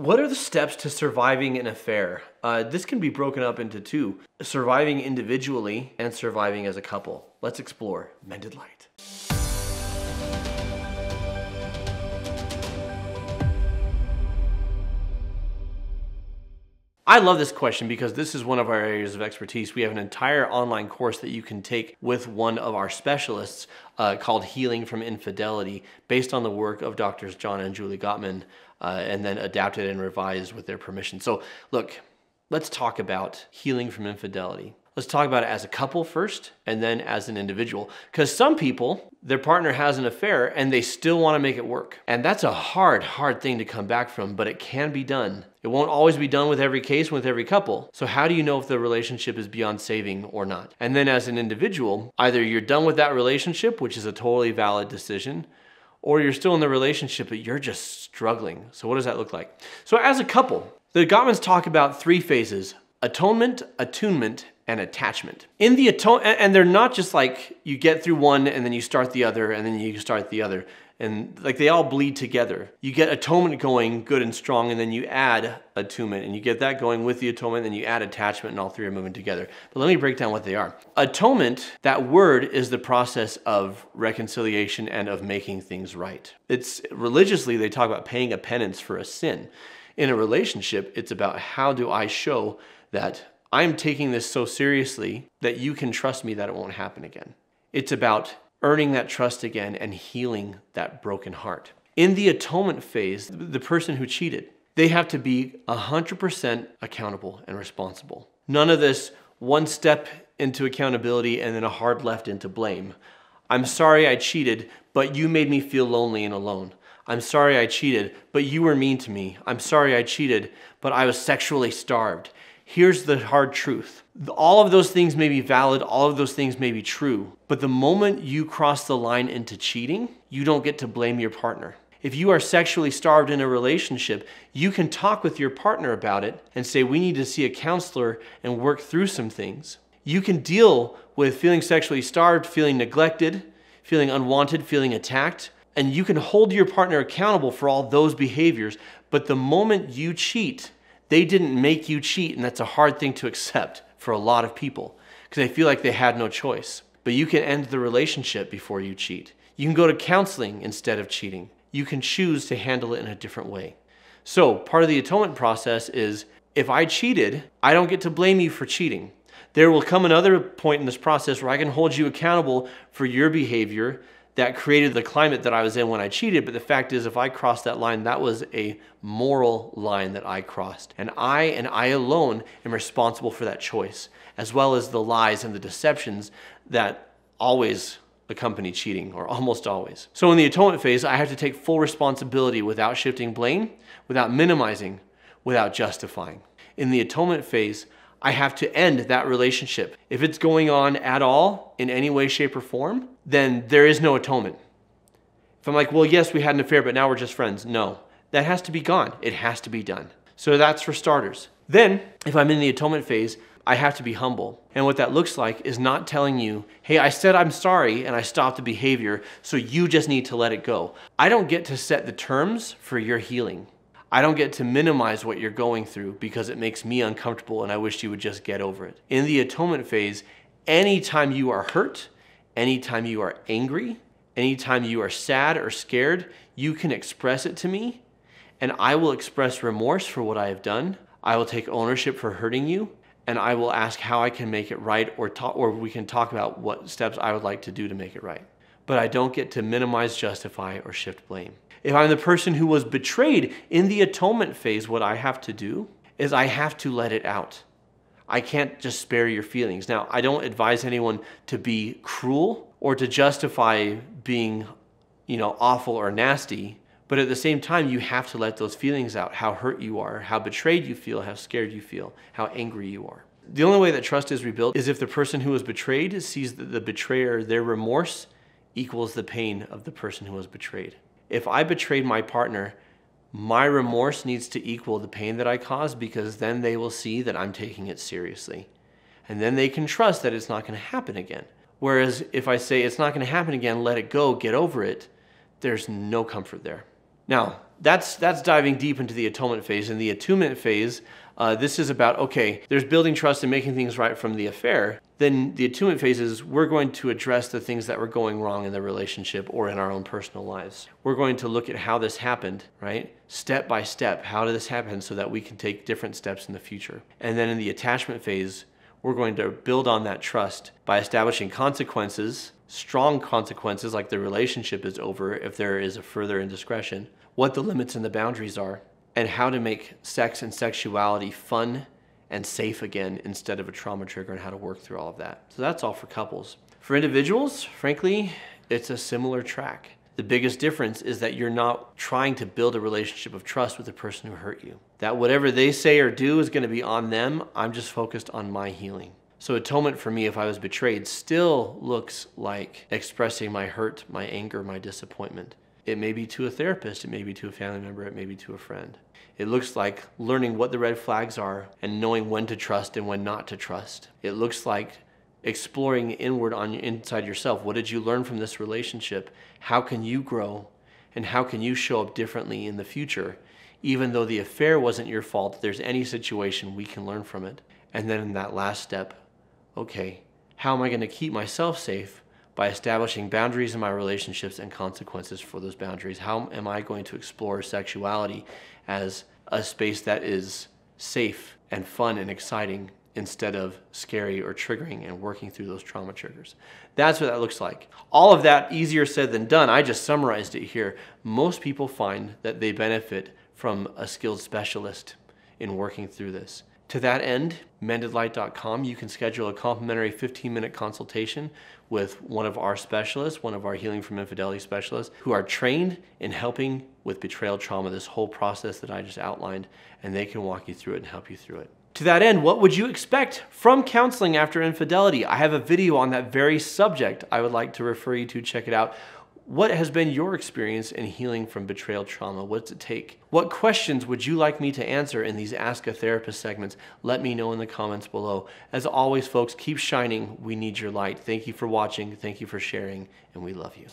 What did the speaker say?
What are the steps to surviving an affair? This can be broken up into two: surviving individually and surviving as a couple. Let's explore Mended Light. I love this question because this is one of our areas of expertise. We have an entire online course that you can take with one of our specialists called Healing from Infidelity, based on the work of Drs. John and Julie Gottman, and then adapted and revised with their permission. So look, let's talk about healing from infidelity. Let's talk about it as a couple first, and then as an individual. Because some people, their partner has an affair and they still want to make it work. And that's a hard thing to come back from, but it can be done. It won't always be done with every case, with every couple. So how do you know if the relationship is beyond saving or not? And then as an individual, either you're done with that relationship, which is a totally valid decision, or you're still in the relationship, but you're just struggling. So what does that look like? So as a couple, the Gottmans talk about three phases: atonement, attunement, and attachment. In the and they're not just like you get through one and then you start the other and then you start the other. And like they all bleed together. You get atonement going good and strong, and then you add attunement, and you get that going with the atonement, and then you add attachment, and all three are moving together. But let me break down what they are. Atonement, that word, is the process of reconciliation and of making things right. It's religiously, they talk about paying a penance for a sin. In a relationship, it's about how do I show that I'm taking this so seriously that you can trust me that it won't happen again. It's about earning that trust again and healing that broken heart. In the atonement phase, the person who cheated, they have to be 100% accountable and responsible. None of this one step into accountability and then a hard left into blame. I'm sorry I cheated, but you made me feel lonely and alone. I'm sorry I cheated, but you were mean to me. I'm sorry I cheated, but I was sexually starved. Here's the hard truth. All of those things may be valid, all of those things may be true, but the moment you cross the line into cheating, you don't get to blame your partner. If you are sexually starved in a relationship, you can talk with your partner about it and say, we need to see a counselor and work through some things. You can deal with feeling sexually starved, feeling neglected, feeling unwanted, feeling attacked, and you can hold your partner accountable for all those behaviors, but the moment you cheat, they didn't make you cheat, and that's a hard thing to accept for a lot of people because they feel like they had no choice. But you can end the relationship before you cheat. You can go to counseling instead of cheating. You can choose to handle it in a different way. So part of the atonement process is, if I cheated, I don't get to blame you for cheating. There will come another point in this process where I can hold you accountable for your behavior that created the climate that I was in when I cheated. But the fact is, if I crossed that line, that was a moral line that I crossed. And I alone am responsible for that choice, as well as the lies and the deceptions that always accompany cheating, or almost always. So in the atonement phase, I have to take full responsibility without shifting blame, without minimizing, without justifying. In the atonement phase, I have to end that relationship. If it's going on at all in any way, shape, or form, then there is no atonement. If I'm like, well, yes, we had an affair, but now we're just friends. No, that has to be gone. It has to be done. So that's for starters. Then, if I'm in the atonement phase, I have to be humble. And what that looks like is not telling you, hey, I said I'm sorry and I stopped the behavior, so you just need to let it go. I don't get to set the terms for your healing. I don't get to minimize what you're going through because it makes me uncomfortable and I wish you would just get over it. In the atonement phase, anytime you are hurt, anytime you are angry, anytime you are sad or scared, you can express it to me, and I will express remorse for what I have done. I will take ownership for hurting you, and I will ask how I can make it right, or we can talk about what steps I would like to do to make it right. But I don't get to minimize, justify, or shift blame. If I'm the person who was betrayed in the atonement phase, what I have to do is I have to let it out. I can't just spare your feelings. Now, I don't advise anyone to be cruel or to justify being, awful or nasty. But at the same time, you have to let those feelings out, how hurt you are, how betrayed you feel, how scared you feel, how angry you are. The only way that trust is rebuilt is if the person who was betrayed sees that the betrayer, their remorse equals the pain of the person who was betrayed. If I betrayed my partner, my remorse needs to equal the pain that I caused, because then they will see that I'm taking it seriously. And then they can trust that it's not going to happen again. Whereas if I say it's not going to happen again, let it go, get over it, there's no comfort there. Now, that's diving deep into the atonement phase. In the attunement phase, this is about, okay, there's building trust and making things right from the affair. Then the attunement phase is we're going to address the things that were going wrong in the relationship or in our own personal lives. We're going to look at how this happened, right? Step by step, how did this happen so that we can take different steps in the future. And then in the attachment phase, we're going to build on that trust by establishing consequences, strong consequences like the relationship is over if there is a further indiscretion, what the limits and the boundaries are, and how to make sex and sexuality fun and safe again instead of a trauma trigger, and how to work through all of that. So that's all for couples. For individuals, frankly, it's a similar track. The biggest difference is that you're not trying to build a relationship of trust with the person who hurt you. That whatever they say or do is going to be on them. I'm just focused on my healing. So atonement for me, if I was betrayed, still looks like expressing my hurt, my anger, my disappointment. It may be to a therapist, it may be to a family member, it may be to a friend. It looks like learning what the red flags are and knowing when to trust and when not to trust. It looks like exploring inward inside yourself. What did you learn from this relationship? How can you grow? And how can you show up differently in the future? Even though the affair wasn't your fault, if there's any situation, we can learn from it. And then in that last step, okay, how am I going to keep myself safe? By establishing boundaries in my relationships and consequences for those boundaries. How am I going to explore sexuality as a space that is safe and fun and exciting instead of scary or triggering, and working through those trauma triggers? That's what that looks like. All of that easier said than done. I just summarized it here. Most people find that they benefit from a skilled specialist in working through this. To that end, mendedlight.com, you can schedule a complimentary 15-minute consultation with one of our specialists, one of our Healing from Infidelity specialists, who are trained in helping with betrayal trauma, this whole process that I just outlined, and they can walk you through it and help you through it. To that end, what would you expect from counseling after infidelity? I have a video on that very subject I would like to refer you to. Check it out. What has been your experience in healing from betrayal trauma? What's it take? What questions would you like me to answer in these Ask a Therapist segments? Let me know in the comments below. As always, folks, keep shining. We need your light. Thank you for watching. Thank you for sharing, and we love you.